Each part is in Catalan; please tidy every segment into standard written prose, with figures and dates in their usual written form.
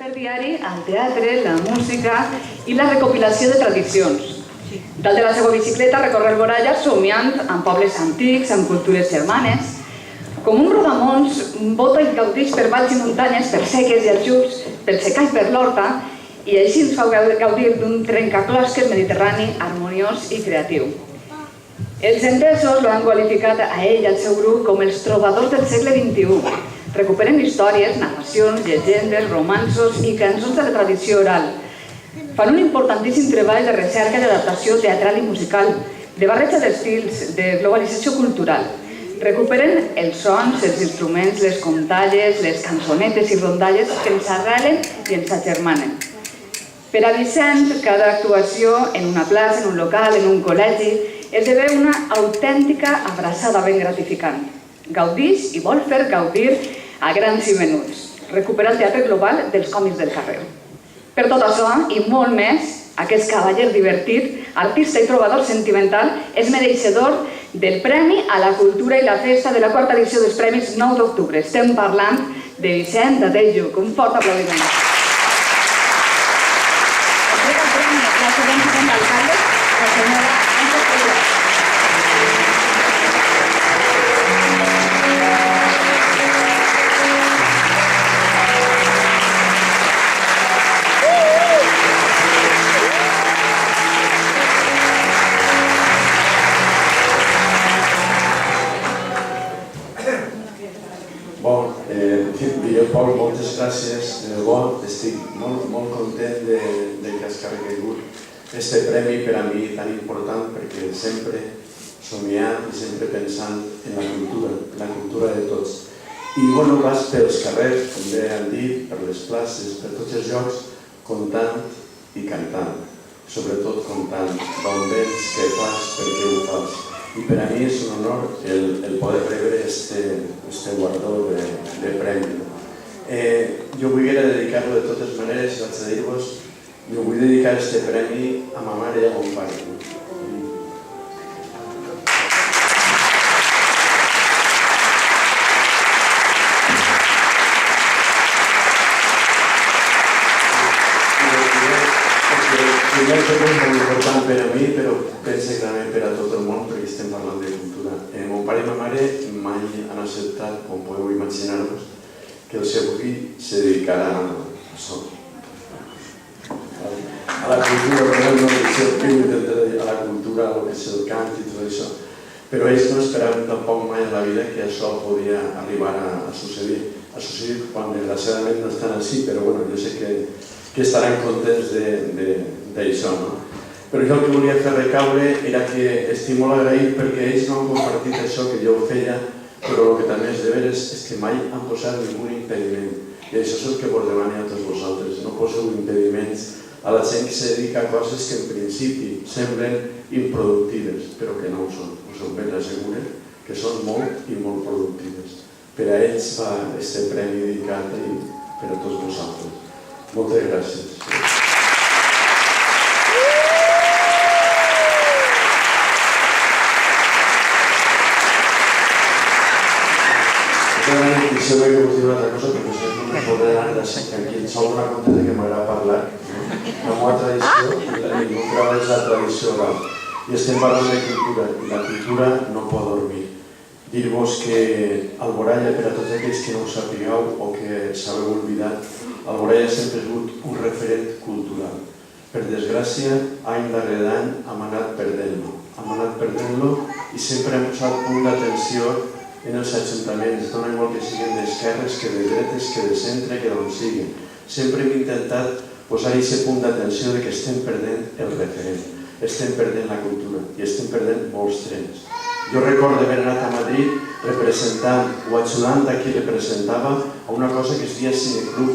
intermediari al teatre, la música i la recopilació de tradicions. Dalt de la seva bicicleta recorre el Boralla somiant amb pobles antics, amb cultures germanes. Com un rodamons, bota i gaudix per valls i muntanyes, per seques i aljubs, pel secà i per l'horta, i així ens fa gaudir d'un trencaclosques mediterrani harmoniós i creatiu. Els entesos lo han qualificat a ell i al seu grup com els trobadors del segle XXI. Recuperen històries, narracions, llegendes, romanços i cançons de la tradició oral. Fan un importantíssim treball de recerca i d'adaptació teatral i musical, de barreja d'estils, de globalització cultural. Recuperen els sons, els instruments, les contalles, les cançonetes i rondalles que ens arrelen i ens agermanen. Per a Vicent, cada actuació en una plaça, en un local, en un col·legi, esdevé una autèntica abraçada ben gratificant. Gaudix i vol fer gaudir a grans i menuts. Recupera el teatre global dels còmics del carrer. Per tot això, i molt més, aquest cavaller divertit, artista i trobador sentimental, és mereixedor del Premi a la Cultura i la Festa de la quarta edició dels Premis 9 d'octubre. Estem parlant de Vicent Adelluc. Un fort aplaudiment. Entrega el premi a la subvenció d'alcalde, la senyora Àngel Peiró. Pol, moltes gràcies. De debò, estic molt content que has caigut este premi per a mi tan important, perquè sempre somiant i sempre pensant en la cultura de tots. I vas pels carrers, com bé han dit, per les places, per tots els llocs, contant i cantant. Sobretot contant d'on vens, què fas, per què ho fas. I per a mi és un honor el poder rebre este guardó de premi. Jo vull dedicar-lo de totes maneres, vaig a dir-vos, jo vull dedicar este premi a ma mare i a mon pare. Primer és molt important per a mi, però penso que també per a tot el món, perquè estem parlant de cultura. Mon pare i ma mare mai han acceptat, com podeu imaginar-vos, que el seu fill se dedicarà a això. A la cultura, a la cultura, a lo que és el cant i tot això. Però ells no esperaven tampoc mai en la vida que això podia arribar a succeir. Ha succeït quan desgraciadament no estan així, però jo sé que estaran contents d'això. Però jo el que volia fer recaure era que estic molt agraït perquè ells no han compartit això que jo feia, però el que també és de veres és que mai han posat ningú impediment. I això és el que vos demano a tots vosaltres. No poseu impediments a la gent que se dedica a coses que en principi semblen improductives, però que no ho són. Us ho ben asseguro que són molt i molt productives. Per a ells va aquest premi dedicat i per a tots vosaltres. Moltes gràcies. Si ve que us diu una altra cosa, perquè si no me podré anar d'ací, que aquí em sol donar compte que m'agrada parlar la meva tradició i ningú és la tradició oral. I estem parlant de cultura, i la cultura no pot dormir. Dir-vos que Alboraya, per a tots aquells que no ho sapigueu o que s'haveu oblidat, Alboraya sempre ha sigut un referent cultural. Per desgràcia, any darrere any hem anat perdent-lo. Hem anat perdent-lo i sempre hem posat punt d'atenció en els ajuntaments, dona igual que siguin d'esquerres, que de dretes, que de centre, que d'on siguin. Sempre hem intentat posar aquest punt d'atenció que estem perdent el referent, estem perdent la cultura i estem perdent molts trens. Jo recordo haver anat a Madrid representant o ajudant a qui representava a una cosa que es deia Cineclub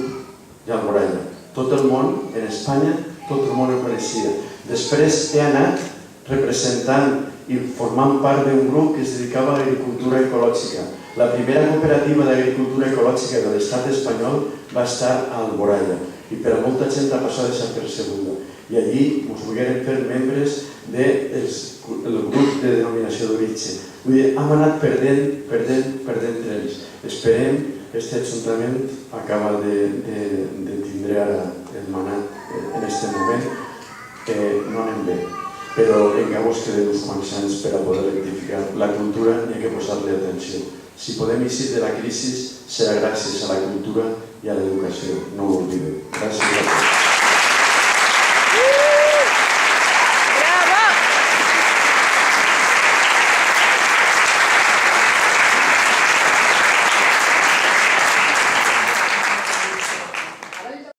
d'Alboraya. Tot el món, en Espanya, tot el món ho coneixia. Després he anat representant i formant part d'un grup que es dedicava a l'agricultura ecològica. La primera cooperativa d'agricultura ecològica de l'estat espanyol va estar a Alboraya i per a molta gent ha passat desapercebuda. I allí ens volgueren fer membres del grup de denominació d'origen. Vull dir, hem anat perdent trens. Esperem que aquest ajuntament acaba de tindre prendre ara el manat en aquest moment, no anem bé. Però encara us queden uns quants anys per a poder rectificar. La cultura n'hi ha que posar-li atenció. Si podem eixir de la crisi serà gràcies a la cultura i a l'educació. No ho oblideu. Gràcies a tots.